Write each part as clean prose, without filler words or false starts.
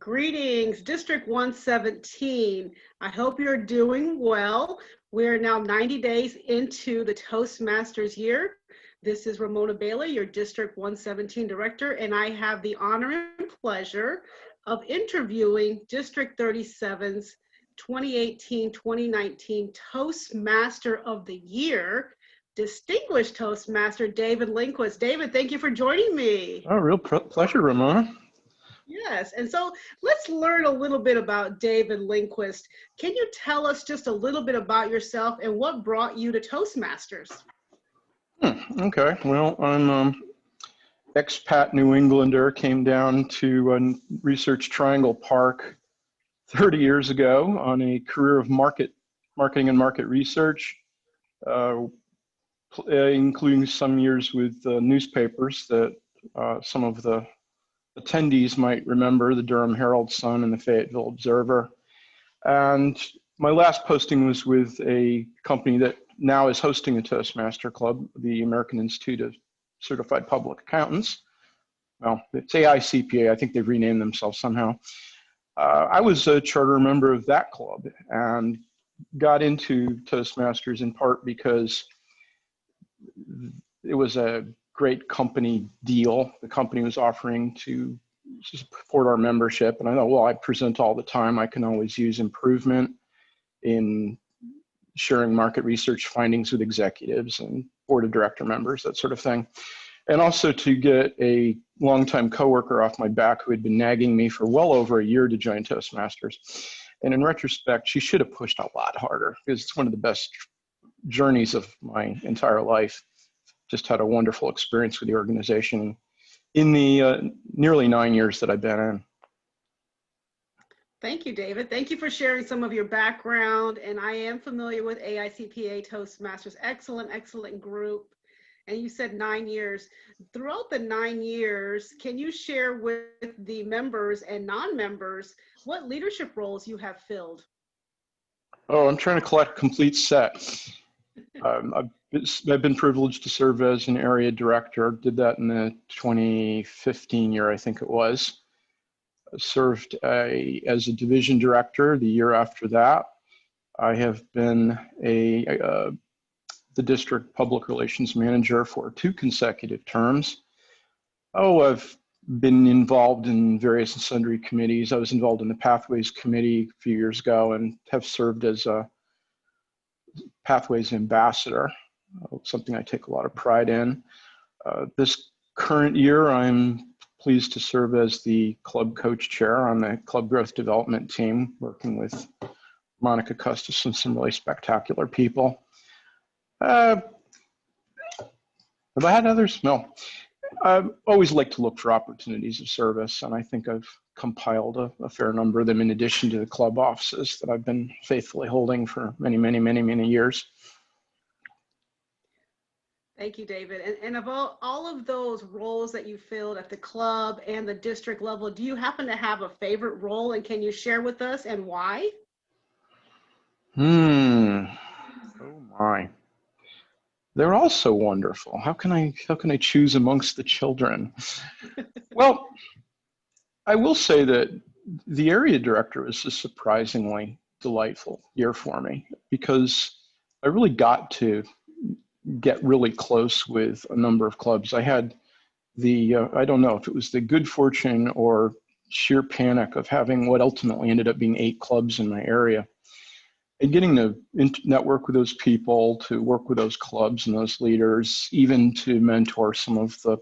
Greetings, District 117. I hope you're doing well. We're now 90 days into the Toastmasters year. This is Ramona Bailey, your District 117 Director, and I have the honor and pleasure of interviewing District 37's 2018-2019 Toastmaster of the Year, Distinguished Toastmaster David Lindquist. David, thank you for joining me. Oh, real pleasure, Ramona. Yes, and so let's learn a little bit about David Lindquist. Can you tell us just a little bit about yourself and what brought you to Toastmasters? Okay, well, I'm expat New Englander, came down to Research Triangle Park 30 years ago on a career of marketing and market research, including some years with newspapers that some of the attendees might remember, the Durham Herald-Sun and the Fayetteville Observer. And my last posting was with a company that now is hosting a Toastmaster Club, the American Institute of Certified Public Accountants. Well, it's AICPA, I think they've renamed themselves somehow. I was a charter member of that club and got into Toastmasters in part because it was a great company deal. The company was offering to support our membership. And I thought, well, I present all the time. I can always use improvement in sharing market research findings with executives and board of director members, that sort of thing. And also to get a longtime coworker off my back who had been nagging me for well over a year to join Toastmasters. And in retrospect, she should have pushed a lot harder because it's one of the best journeys of my entire life. Just had a wonderful experience with the organization in the nearly 9 years that I've been in. Thank you, David. Thank you for sharing some of your background. And I am familiar with AICPA Toastmasters. Excellent, excellent group. And you said 9 years. Throughout the 9 years, can you share with the members and non-members what leadership roles you have filled? Oh, I'm trying to collect a complete set. I've been privileged to serve as an area director. Did that in the 2015 year, I think it was. Served as a division director the year after that. I have been the district public relations manager for 2 consecutive terms. Oh, I've been involved in various and sundry committees. I was involved in the Pathways Committee a few years ago and have served as a Pathways ambassador, something I take a lot of pride in. This current year, I'm pleased to serve as the club coach chair on the club growth development team, working with Monica Custis and some really spectacular people. Have I had others? No. I've always liked to look for opportunities of service, and I think I've compiled a fair number of them in addition to the club offices that I've been faithfully holding for many, many, many, many years. Thank you, David. And of all of those roles that you filled at the club and the district level, do you happen to have a favorite role, and can you share with us and why? Oh my. They're all so wonderful. How can I choose amongst the children? Well, I will say that the area director was a surprisingly delightful year for me because I really got to get really close with a number of clubs. I had the, I don't know if it was the good fortune or sheer panic of having what ultimately ended up being 8 clubs in my area. And getting to network with those people, to work with those clubs and those leaders, even to mentor some of the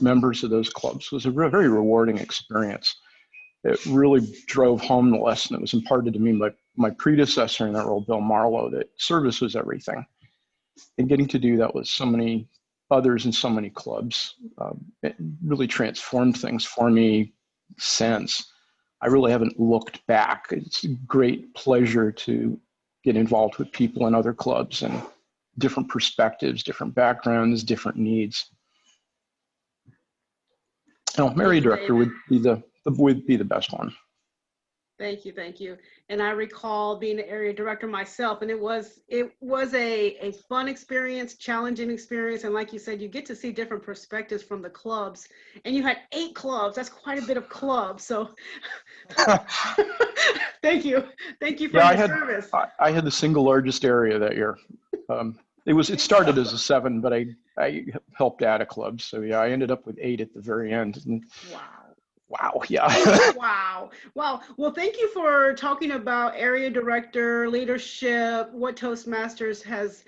members of those clubs was a very rewarding experience. It really drove home the lesson that was imparted to me by my predecessor in that role, Bill Marlowe, that service was everything. And getting to do that with so many others in so many clubs, it really transformed things for me since. I really haven't looked back. It's a great pleasure to get involved with people in other clubs and different perspectives, different backgrounds, different needs. Area director would be the best one. Thank you, thank you. And I recall being an area director myself, and it was a fun experience, challenging experience, and like you said, you get to see different perspectives from the clubs. And you had 8 clubs. That's quite a bit of clubs. So thank you, thank you for Yeah, your service. I had the single largest area that year. It started as a 7, but I helped add a club, so yeah, I ended up with 8 at the very end. And Wow. wow, yeah. Wow. Wow. Well, thank you for talking about area director leadership, what Toastmasters has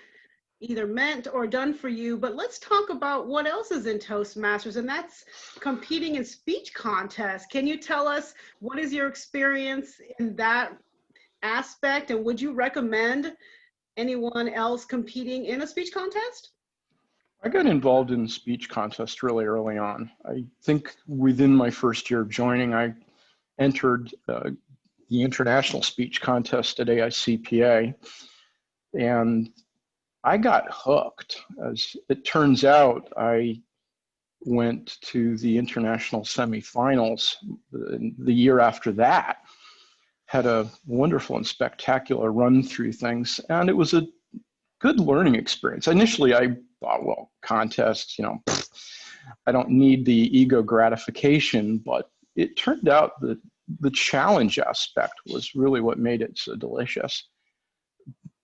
either meant or done for you. But let's talk about what else is in Toastmasters, and that's competing in speech contests. Can you tell us what is your experience in that aspect, and would you recommend anyone else competing in a speech contest? I got involved in the speech contest really early on. I think within my first year of joining, I entered the international speech contest at AICPA, and I got hooked. As it turns out, I went to the international semifinals the year after that, had a wonderful and spectacular run through things, and it was a good learning experience. Initially, I thought, well, contests, I don't need the ego gratification, but it turned out that the challenge aspect was really what made it so delicious.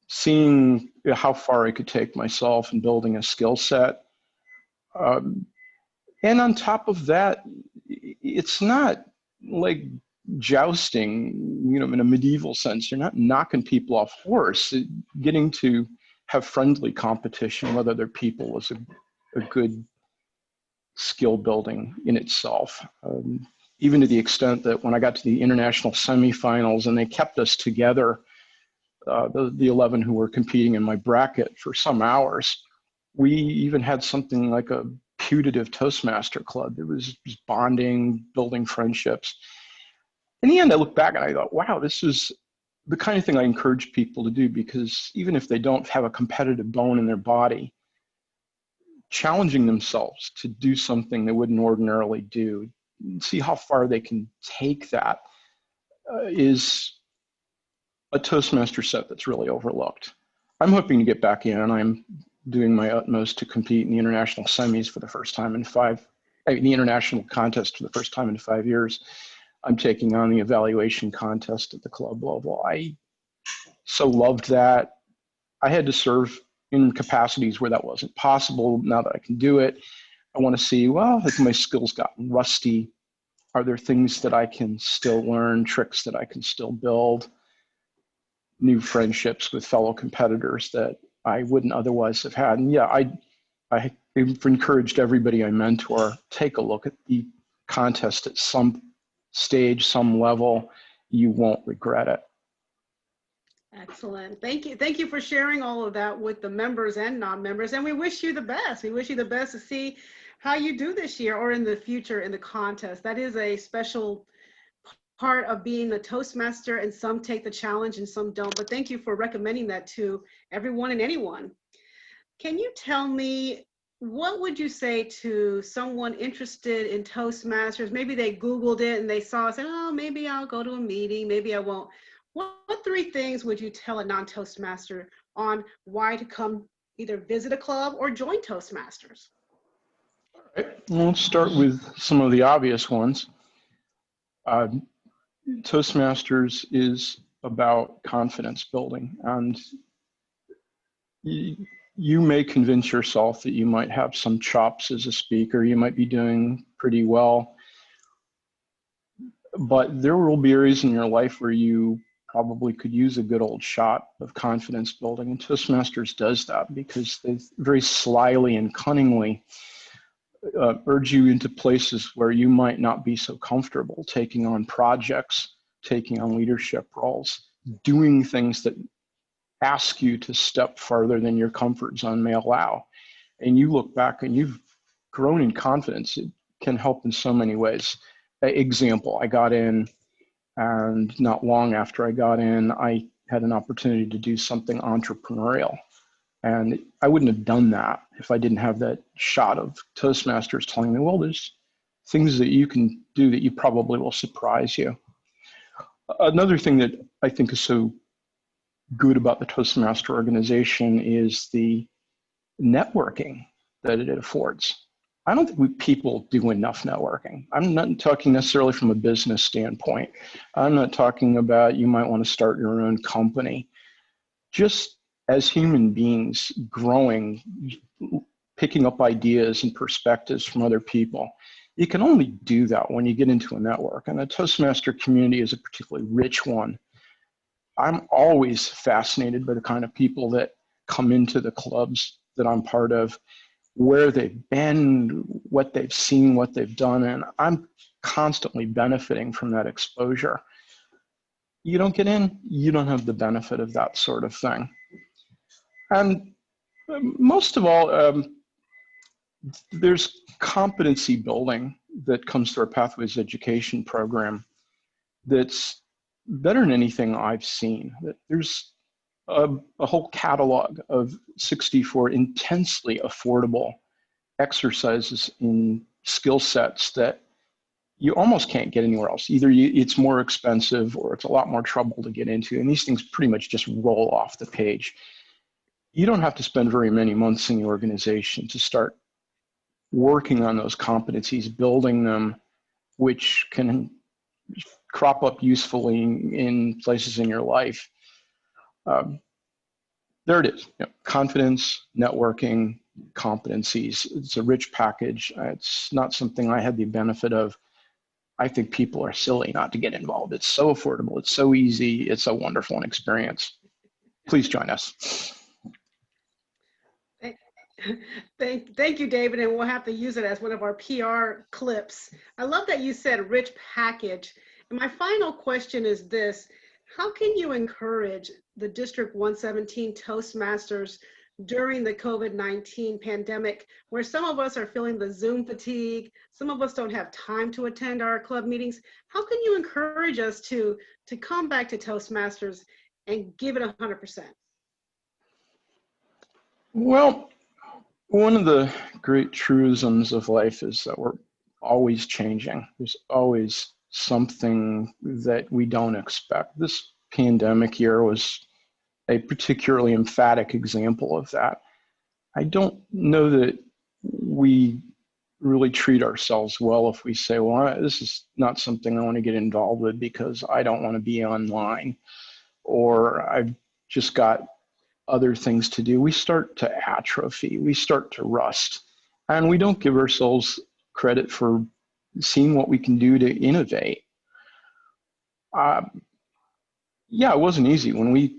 Seeing how far I could take myself and building a skill set. And on top of that, it's not like jousting, in a medieval sense. You're not knocking people off horse. Getting to have friendly competition, whether they're people, is a good skill building in itself. Even to the extent that when I got to the international semifinals and they kept us together, the 11 who were competing in my bracket for some hours, we even had something like a putative Toastmaster club. It was just bonding, building friendships. In the end, I look back and I thought, wow, this is the kind of thing I encourage people to do, because even if they don't have a competitive bone in their body, challenging themselves to do something they wouldn't ordinarily do, see how far they can take that, is a Toastmaster set that's really overlooked. I'm hoping to get back in, and I'm doing my utmost to compete in the international semis for the first time in the international contest for the first time in 5 years. I'm taking on the evaluation contest at the club level. I so loved that. I had to serve in capacities where that wasn't possible. Now that I can do it, I want to see, well, have my skills gotten rusty? Are there things that I can still learn, tricks that I can still build, new friendships with fellow competitors that I wouldn't otherwise have had? And yeah, I encouraged everybody I mentor, take a look at the contest at some stage, some level. You won't regret it. Excellent. Thank you. Thank you for sharing all of that with the members and non-members. And we wish you the best. We wish you the best to see how you do this year or in the future in the contest. That is a special part of being a Toastmaster, and some take the challenge and some don't. But thank you for recommending that to everyone and anyone. Can you tell me, what would you say to someone interested in Toastmasters? Maybe they Googled it and they saw it, said, oh, maybe I'll go to a meeting, maybe I won't. What 3 things would you tell a non-Toastmaster on why to come either visit a club or join Toastmasters? All right. Well, let's start with some of the obvious ones. Toastmasters is about confidence building, and you may convince yourself that you might have some chops as a speaker, you might be doing pretty well, but there will be areas in your life where you probably could use a good old shot of confidence building, and Toastmasters does that because they very slyly and cunningly urge you into places where you might not be so comfortable, taking on projects, taking on leadership roles, doing things that ask you to step farther than your comfort zone may allow. And you look back and you've grown in confidence. It can help in so many ways. Example, I got in, and not long after I got in, I had an opportunity to do something entrepreneurial. And I wouldn't have done that if I didn't have that shot of Toastmasters telling me, well, there's things that you can do that you probably will surprise you. Another thing that I think is so good about the Toastmaster organization is the networking that it affords. I don't think people do enough networking. I'm not talking necessarily from a business standpoint. I'm not talking about you might want to start your own company. Just as human beings growing, picking up ideas and perspectives from other people. You can only do that when you get into a network, and the Toastmaster community is a particularly rich one. I'm always fascinated by the kind of people that come into the clubs that I'm part of, where they've been, what they've seen, what they've done, and I'm constantly benefiting from that exposure. You don't get in, you don't have the benefit of that sort of thing. And most of all, there's competency building that comes through our Pathways Education program that's better than anything I've seen. There's a whole catalog of 64 intensely affordable exercises in skill sets that you almost can't get anywhere else. Either it's more expensive or it's a lot more trouble to get into, and these things pretty much just roll off the page. You don't have to spend very many months in the organization to start working on those competencies, building them, which can crop up usefully in places in your life. There it is. Confidence, networking, competencies. It's a rich package. It's not something I had the benefit of. I think people are silly not to get involved. It's so affordable. It's so easy. It's a wonderful experience. Please join us. Thank you, David, and we'll have to use it as one of our PR clips. I love that you said rich package. And my final question is this: how can you encourage the District 117 Toastmasters during the COVID-19 pandemic, where some of us are feeling the Zoom fatigue, some of us don't have time to attend our club meetings? How can you encourage us to come back to Toastmasters and give it 100%? Well, one of the great truisms of life is that we're always changing. There's always something that we don't expect. This pandemic year was a particularly emphatic example of that. I don't know that we really treat ourselves well if we say, well, this is not something I want to get involved with because I don't want to be online, or I've just got other things to do. We start to atrophy, we start to rust, and we don't give ourselves credit for seeing what we can do to innovate. Yeah, it wasn't easy. When we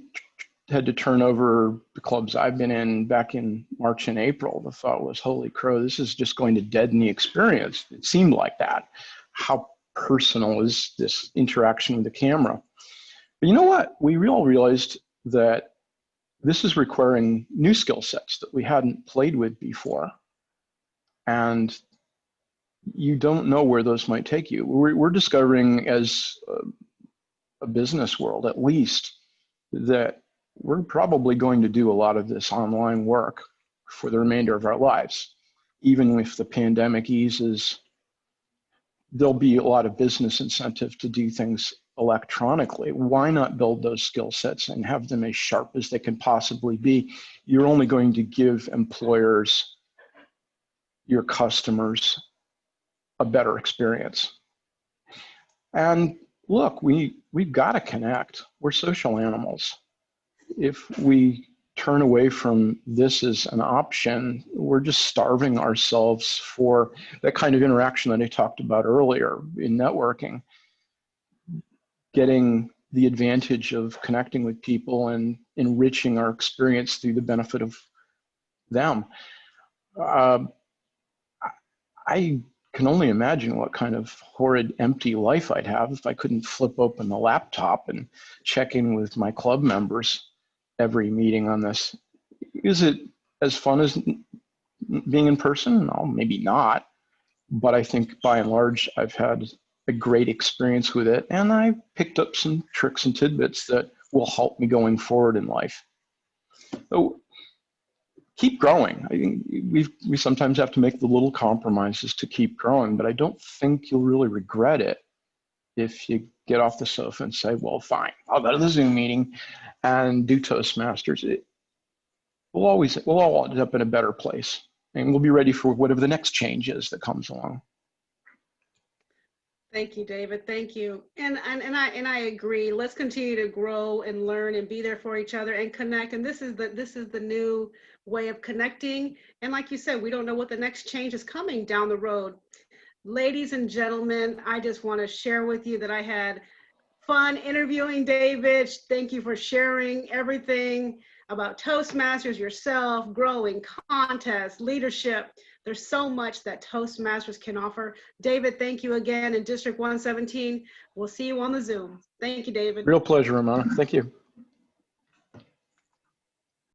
had to turn over the clubs I've been in back in March and April, the thought was, holy crow, this is just going to deaden the experience. It seemed like that. How personal is this interaction with the camera? But you know what? We all realized that this is requiring new skill sets that we hadn't played with before. And you don't know where those might take you. We're discovering as a business world, at least, that we're probably going to do a lot of this online work for the remainder of our lives. Even if the pandemic eases, there'll be a lot of business incentive to do things electronically. Why not build those skill sets and have them as sharp as they can possibly be? You're only going to give employers, your customers, a better experience. And look, we've got to connect. We're social animals. If we turn away from this as an option, we're just starving ourselves for that kind of interaction that I talked about earlier in networking. Getting the advantage of connecting with people and enriching our experience through the benefit of them. I can only imagine what kind of horrid empty life I'd have if I couldn't flip open the laptop and check in with my club members every meeting on this. Is it as fun as being in person? No, maybe not. But I think by and large, I've had a great experience with it, and I picked up some tricks and tidbits that will help me going forward in life. So keep growing. I think we sometimes have to make the little compromises to keep growing, but I don't think you'll really regret it if you get off the sofa and say, well, fine, I'll go to the Zoom meeting and do Toastmasters, we'll all end up in a better place. And we'll be ready for whatever the next change is that comes along. Thank you, David. Thank you. And I agree. Let's continue to grow and learn and be there for each other and connect. And this is the new way of connecting. And like you said, we don't know what the next change is coming down the road. Ladies and gentlemen, I just want to share with you that I had fun interviewing David. Thank you for sharing everything about Toastmasters, yourself, growing, contests, leadership. There's so much that Toastmasters can offer. David, thank you again in District 117. We'll see you on the Zoom. Thank you, David. Real pleasure, Ramona. Thank you.